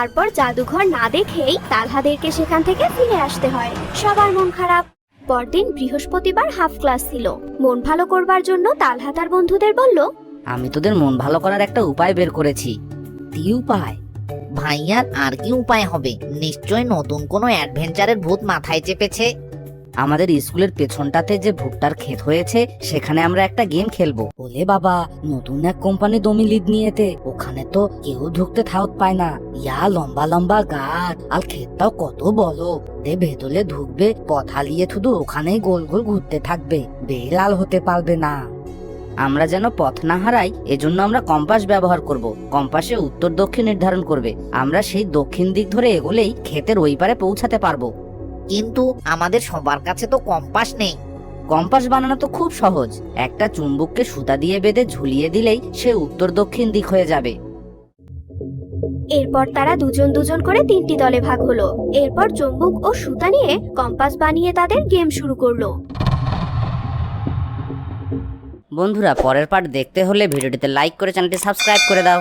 তারপর জাদুঘর না দেখেই তালহাদেরকে সেখান থেকে ফিরে আসতে হয়। সবার মন খারাপ। পরদিন বৃহস্পতিবার হাফ ক্লাস ছিল। মন ভালো করবার জন্য তালহা তার বন্ধুদের বলল, আমি তোদের মন ভালো করার একটা উপায় বের করেছি। কি উপায়? ভাইয়ার আর কি উপায় হবে? নিশ্চয় নতুন কোনো অ্যাডভেঞ্চারের ভূত মাথায় চেপেছে। আমাদের স্কুলের পেছনটাতে যে ভুট্টার ক্ষেত হয়েছে সেখানে আমরা একটা গেম খেলবো। বলে বাবা, নতুন এক কোম্পানি দমি লিদ নিয়েতে, ওখানে তো কেউ ঢুকতে থাউত পায় না। ইয়া লম্বা লম্বা গাছ, আর ক্ষেতটাও কত বড়। দে ভেতরে ঢুকবে, পথ হারিয়ে শুধু ওখানেই গোল গোল ঘুরতে থাকবে, বেলাল হতে পারবে না। আমরা যেন পথ না হারাই এজন্য আমরা কম্পাস ব্যবহার করব। কম্পাসে উত্তর দক্ষিণ নির্ধারণ করবে। আমরা সেই দক্ষিণ দিক ধরে এগোলেই ক্ষেতের ওই পারে পৌঁছাতে পারবো। কিন্তু আমাদের সবার কাছে তো কম্পাস নেই। কম্পাস বানানো তো খুব সহজ। একটা চুম্বককে সুতা দিয়ে বেঁধে ঝুলিয়ে দিলেই সে উত্তর দক্ষিণ দিক হয়ে যাবে। এরপর তারা দুজন দুজন করে 3টি দলে ভাগ হলো। এরপর চুম্বক ও সুতা নিয়ে কম্পাস বানিয়ে তাদের গেম শুরু করলো। বন্ধুরা, পরের পার্ট দেখতে হলে ভিডিওটিতে লাইক করে চ্যানেলটি সাবস্ক্রাইব করে দাও।